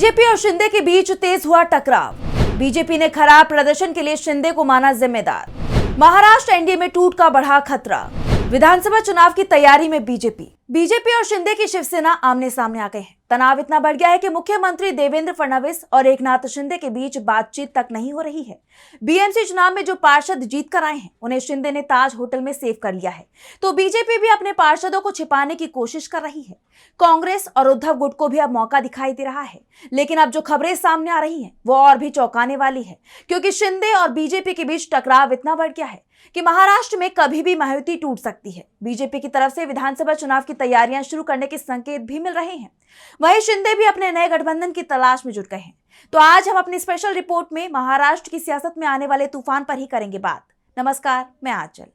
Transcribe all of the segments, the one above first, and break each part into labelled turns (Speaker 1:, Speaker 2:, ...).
Speaker 1: BJP और शिंदे के बीच तेज हुआ टकराव। बीजेपी ने खराब प्रदर्शन के लिए शिंदे को माना जिम्मेदार। महाराष्ट्र एनडीए में टूट का बढ़ा खतरा। विधानसभा चुनाव की तैयारी में बीजेपी और शिंदे की शिवसेना आमने सामने आ गए हैं। तनाव इतना बढ़ गया है कि मुख्यमंत्री देवेंद्र फडणवीस और एकनाथ शिंदे के बीच बातचीत तक नहीं हो रही है। बीएमसी चुनाव में जो पार्षद जीत कर आए हैं उन्हें शिंदे ने ताज होटल में सेव कर लिया है, तो बीजेपी भी अपने पार्षदों को छिपाने की कोशिश कर रही है। कांग्रेस और उद्धव गुट को भी अब मौका दिखाई दे रहा है, लेकिन अब जो खबरें सामने आ रही हैं वो और भी चौंकाने वाली है, क्योंकि शिंदे और बीजेपी के बीच टकराव इतना बढ़ गया है कि महाराष्ट्र में कभी भी महायुति टूट सकती है। बीजेपी की तरफ से विधानसभा चुनाव की तैयारियां शुरू करने के संकेत भी मिल रहे हैं। वहीं शिंदे भी अपने नए गठबंधन की तलाश में जुट गए हैं। तो आज हम अपनी स्पेशल रिपोर्ट में महाराष्ट्र की सियासत में आने वाले तूफान पर ही करेंगे बात। नमस्कार, मैं आंचल।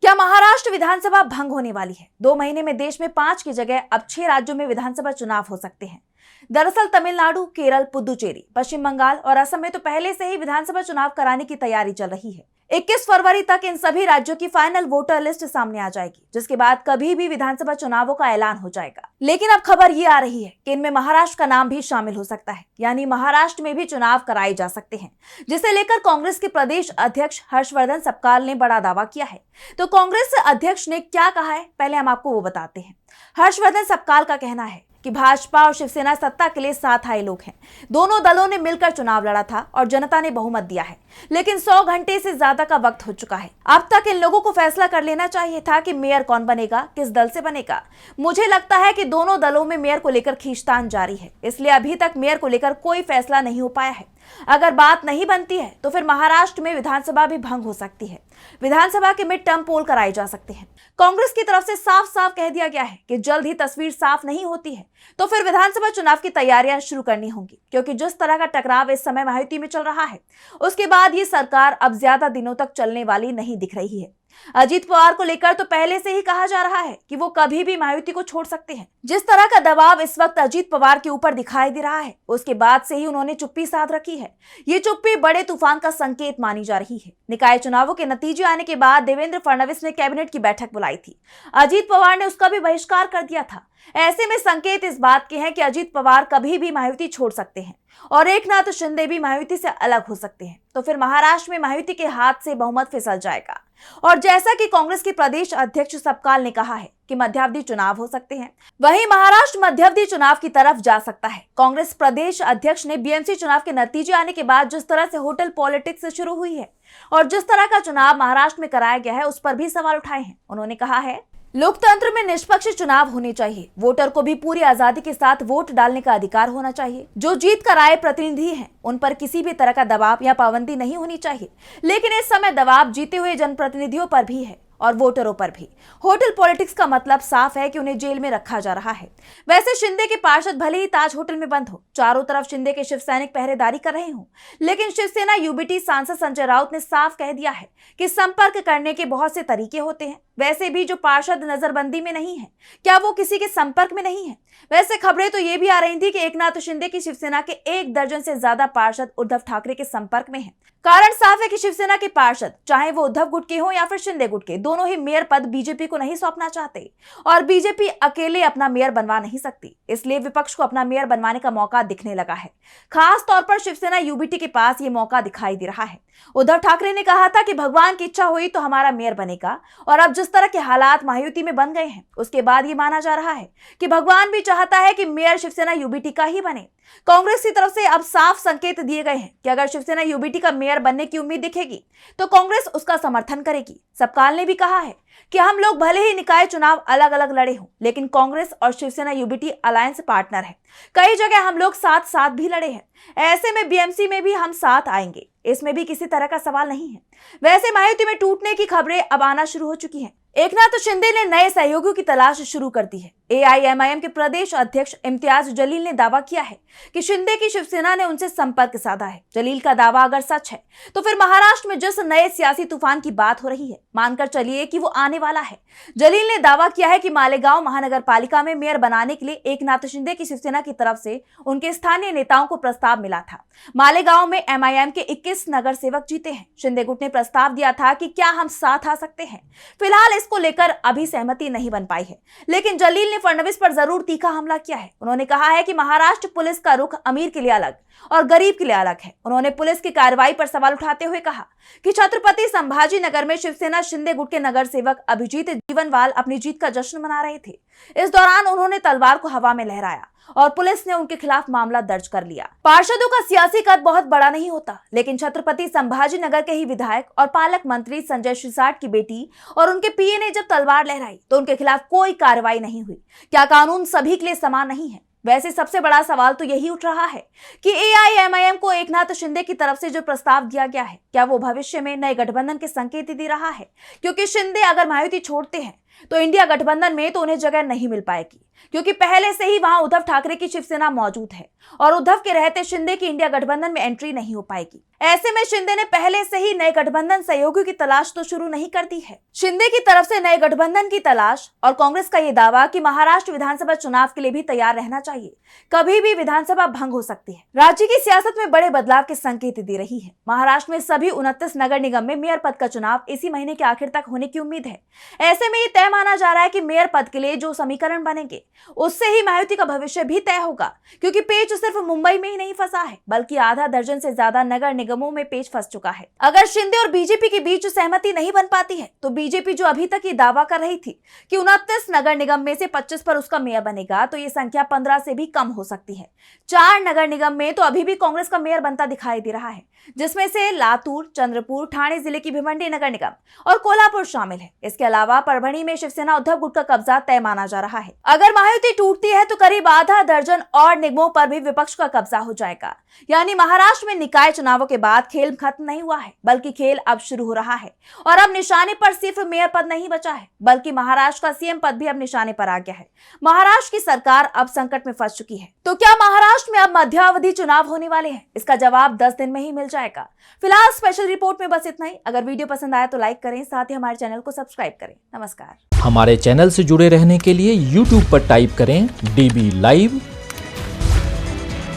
Speaker 1: क्या महाराष्ट्र विधानसभा भंग होने वाली है? 2 महीने में देश में 5 की जगह अब 6 राज्यों में विधानसभा चुनाव हो सकते हैं। दरअसल तमिलनाडु, केरल, पुदुचेरी, पश्चिम बंगाल और असम में तो पहले से ही विधानसभा चुनाव कराने की तैयारी चल रही है। 21 फरवरी तक इन सभी राज्यों की फाइनल वोटर लिस्ट सामने आ जाएगी, जिसके बाद कभी भी विधानसभा चुनावों का ऐलान हो जाएगा। लेकिन अब खबर ये आ रही है कि इनमें महाराष्ट्र का नाम भी शामिल हो सकता है, यानी महाराष्ट्र में भी चुनाव कराए जा सकते हैं, जिसे लेकर कांग्रेस के प्रदेश अध्यक्ष हर्षवर्धन सपकाल ने बड़ा दावा किया है। तो कांग्रेस अध्यक्ष ने क्या कहा है, पहले हम आपको वो बताते हैं। हर्षवर्धन सपकाल का कहना है कि भाजपा और शिवसेना सत्ता के लिए साथ आए लोग हैं। दोनों दलों ने मिलकर चुनाव लड़ा था और जनता ने बहुमत दिया है, लेकिन 100 घंटे से ज्यादा का वक्त हो चुका है। अब तक इन लोगों को फैसला कर लेना चाहिए था कि मेयर कौन बनेगा, किस दल से बनेगा। मुझे लगता है कि दोनों दलों में मेयर को लेकर खींचतान जारी है, इसलिए अभी तक मेयर को लेकर कोई फैसला नहीं हो पाया है। अगर बात नहीं बनती है तो फिर महाराष्ट्र में विधानसभा भी भंग हो सकती है। विधानसभा के मिड टर्म पोल कराए जा सकते हैं। कांग्रेस की तरफ से साफ साफ कह दिया गया है कि जल्द ही तस्वीर साफ नहीं होती है तो फिर विधानसभा चुनाव की तैयारियां शुरू करनी होंगी, क्योंकि जिस तरह का टकराव इस समय महायुति में चल रहा है उसके बाद ये सरकार अब ज्यादा दिनों तक चलने वाली नहीं दिख रही है। अजीत पवार को लेकर तो पहले से ही कहा जा रहा है कि वो कभी भी महायुति को छोड़ सकते हैं। जिस तरह का दबाव इस वक्त अजीत पवार के ऊपर दिखाई दे रहा है उसके बाद से ही उन्होंने चुप्पी साध रखी है। ये चुप्पी बड़े तूफान का संकेत मानी जा रही है। निकाय चुनावों के नतीजे आने के बाद देवेंद्र फडणवीस ने कैबिनेट की बैठक बुलाई थी। अजीत पवार ने उसका भी बहिष्कार कर दिया था। ऐसे में संकेत इस बात के हैं कि अजीत पवार कभी भी महायुति छोड़ सकते हैं और एकनाथ शिंदे भी महायुति से अलग हो सकते हैं। तो फिर महाराष्ट्र में महायुति के हाथ से बहुमत फिसल जाएगा। और जैसा कि कांग्रेस के प्रदेश अध्यक्ष सपकाल ने कहा है कि मध्यावधि चुनाव हो सकते हैं, वहीं महाराष्ट्र मध्यावधि चुनाव की तरफ जा सकता है। कांग्रेस प्रदेश अध्यक्ष ने बीएमसी चुनाव के नतीजे आने के बाद जिस तरह से होटल पॉलिटिक्स शुरू हुई है और जिस तरह का चुनाव महाराष्ट्र में कराया गया है उस पर भी सवाल उठाए हैं। उन्होंने कहा है, लोकतंत्र में निष्पक्ष चुनाव होने चाहिए। वोटर को भी पूरी आजादी के साथ वोट डालने का अधिकार होना चाहिए। जो जीत कर आए प्रतिनिधि हैं उन पर किसी भी तरह का दबाव या पाबंदी नहीं होनी चाहिए, लेकिन इस समय दबाव जीते हुए जनप्रतिनिधियों पर भी है और वोटरों पर भी। होटल पॉलिटिक्स का मतलब साफ है कि उन्हें जेल में रखा जा रहा है। वैसे शिंदे के पार्षद भले ही ताज होटल में बंद हो, चारों तरफ शिंदे के शिव सैनिक पहरेदारी कर रहे हों, लेकिन शिवसेना यूबीटी सांसद संजय राउत ने साफ कह दिया है कि संपर्क करने के बहुत से तरीके होते हैं। वैसे भी जो पार्षद नजरबंदी में नहीं है, क्या वो किसी के संपर्क में नहीं है? वैसे खबरें तो ये भी आ रही थी कि एकनाथ शिंदे की शिवसेना के 1 दर्जन से ज्यादा पार्षद उद्धव ठाकरे के संपर्क में हैं। कारण साफ है कि शिवसेना के पार्षद, चाहे वो उद्धव गुट के हो या फिर शिंदे गुट के, दोनों ही मेयर पद बीजेपी को नहीं सौंपना चाहते और बीजेपी अकेले अपना मेयर बनवा नहीं सकती, इसलिए विपक्ष को अपना मेयर बनवाने का मौका दिखने लगा है। खास तौर पर शिवसेना यूबीटी के पास ये मौका दिखाई दे रहा है। उद्धव ठाकरे ने कहा था कि भगवान की इच्छा हुई तो हमारा मेयर बनेगा, और अब जिस तरह के हालात महायुति में बन गए हैं उसके बाद ये माना जा रहा है कि भगवान भी चाहता है कि मेयर शिवसेना यूबीटी का ही बने। कांग्रेस की तरफ से अब साफ संकेत दिए गए हैं कि अगर शिवसेना यूबीटी का मेयर बनने की उम्मीद दिखेगी तो कांग्रेस उसका समर्थन करेगी। सपकाल ने भी कहा है कि हम लोग भले ही निकाय चुनाव अलग अलग लड़े हों, लेकिन कांग्रेस और शिवसेना यूबीटी अलायंस पार्टनर है। कई जगह हम लोग साथ साथ भी लड़े हैं, ऐसे में बीएमसी में भी हम साथ आएंगे, इसमें भी किसी तरह का सवाल नहीं है। वैसे महायुति में टूटने की खबरें अब आना शुरू हो चुकी हैं। एकनाथ शिंदे ने नए सहयोगियों की तलाश शुरू कर दी है। एआईएमआईएम के प्रदेश अध्यक्ष इम्तियाज जलील ने दावा किया है कि शिंदे की शिवसेना ने उनसे संपर्क साधा है। जलील का दावा अगर सच है तो फिर महाराष्ट्र में जिस नए सियासी तूफान की बात हो रही है, मानकर चलिए कि वो आने वाला है। जलील ने दावा किया है कि मालेगांव महानगर पालिका में मेयर बनाने के लिए एकनाथ शिंदे की शिवसेना की तरफ से उनके स्थानीय नेताओं को प्रस्ताव मिला था। मालेगांव में एमआईएम के 21 नगर सेवक जीते हैं। शिंदे गुट ने प्रस्ताव दिया था कि क्या हम साथ आ सकते हैं। फिलहाल इसको लेकर अभी सहमति नहीं बन पाई है, लेकिन जलील ने फडणवीस पर जरूर तीखा हमला किया है। उन्होंने कहा है कि महाराष्ट्र पुलिस का रुख अमीर के लिए अलग और गरीब के लिए अलग है। उन्होंने पुलिस की कार्रवाई पर सवाल उठाते हुए कहा कि छत्रपति संभाजी नगर में शिवसेना शिंदे गुट के नगर सेवक अभिजीत जीवनवाल अपनी जीत का जश्न मना रहे थे। इस दौरान उन्होंने तलवार को हवा में लहराया और पुलिस ने उनके खिलाफ मामला दर्ज कर लिया। पार्षदों का सियासी कद बहुत बड़ा नहीं होता, लेकिन छत्रपति संभाजी नगर के ही विधायक और पालक मंत्री संजय शिरसाट की बेटी और उनके पीए ने जब तलवार लहराई तो उनके खिलाफ कोई कार्रवाई नहीं हुई। क्या कानून सभी के लिए समान नहीं है? वैसे सबसे बड़ा सवाल तो यही उठ रहा है कि एआईएमआईएम को एकनाथ शिंदे की तरफ से जो प्रस्ताव दिया गया है, क्या वो भविष्य में नए गठबंधन के संकेत दे रहा है? क्योंकि शिंदे अगर महायुति छोड़ते हैं तो इंडिया गठबंधन में तो उन्हें जगह नहीं मिल पाएगी, क्योंकि पहले से ही वहां उद्धव ठाकरे की शिवसेना मौजूद है और उद्धव के रहते शिंदे की इंडिया गठबंधन में एंट्री नहीं हो पाएगी। ऐसे में शिंदे ने पहले से ही नए गठबंधन सहयोगियों की तलाश तो शुरू नहीं कर दी है। शिंदे की तरफ से नए गठबंधन की तलाश और कांग्रेस का ये दावा कि महाराष्ट्र विधानसभा चुनाव के लिए भी तैयार रहना चाहिए। कभी भी विधानसभा भंग हो सकती है। राज्य की सियासत में बड़े बदलाव के संकेत दे रही है। महाराष्ट्र में सभी 29 नगर निगम में मेयर पद का चुनाव इसी महीने के आखिर तक होने की उम्मीद है। ऐसे में ये तय माना जा रहा है कि मेयर पद के लिए जो समीकरण बनेंगे उससे ही महायुति का भविष्य भी तय होगा, क्योंकि पेच सिर्फ मुंबई में ही नहीं फंसा है, बल्कि आधा दर्जन से ज्यादा नगर निगमों में पेच फंस चुका है। अगर शिंदे और बीजेपी के बीच सहमति नहीं बन पाती है तो बीजेपी जो अभी तक ये दावा कर रही थी कि 29 नगर निगम में से 25 पर उसका मेयर बनेगा, तो ये संख्या 15 से भी कम हो सकती है। 4 नगर निगम में तो अभी भी कांग्रेस का मेयर बनता दिखाई दे रहा है, जिसमें से लातूर, चंद्रपुर, ठाणे जिले की भिवंडी नगर निगम और कोल्हापुर शामिल है। इसके अलावा परभणी में शिवसेना उद्धव गुट का कब्जा तय माना जा रहा है। अगर महायुति टूटती है तो करीब आधा दर्जन और निगमों पर भी विपक्ष का कब्जा हो जाएगा। यानी महाराष्ट्र में निकाय चुनावों के बाद खेल खत्म नहीं हुआ है, बल्कि खेल अब शुरू हो रहा है। और अब निशाने पर सिर्फ मेयर पद नहीं बचा है, बल्कि महाराष्ट्र का सीएम पद भी अब निशाने पर आ गया है। महाराष्ट्र की सरकार अब संकट में फंस चुकी है। तो क्या महाराष्ट्र में अब मध्यावधि चुनाव होने वाले हैं? इसका जवाब 10 दिन में ही मिल जाएगा। फिलहाल स्पेशल रिपोर्ट में बस इतना ही। अगर वीडियो पसंद आया तो लाइक करें, साथ ही हमारे चैनल को सब्सक्राइब करें। नमस्कार।
Speaker 2: हमारे चैनल से जुड़े रहने के लिए YouTube पर टाइप करें DB लाइव,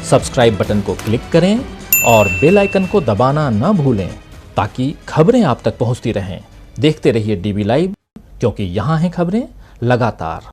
Speaker 2: सब्सक्राइब बटन को क्लिक करें और बेल आइकन को दबाना न भूलें, ताकि खबरें आप तक पहुंचती रहें। देखते रहिए DB लाइव, क्योंकि यहाँ हैं खबरें लगातार।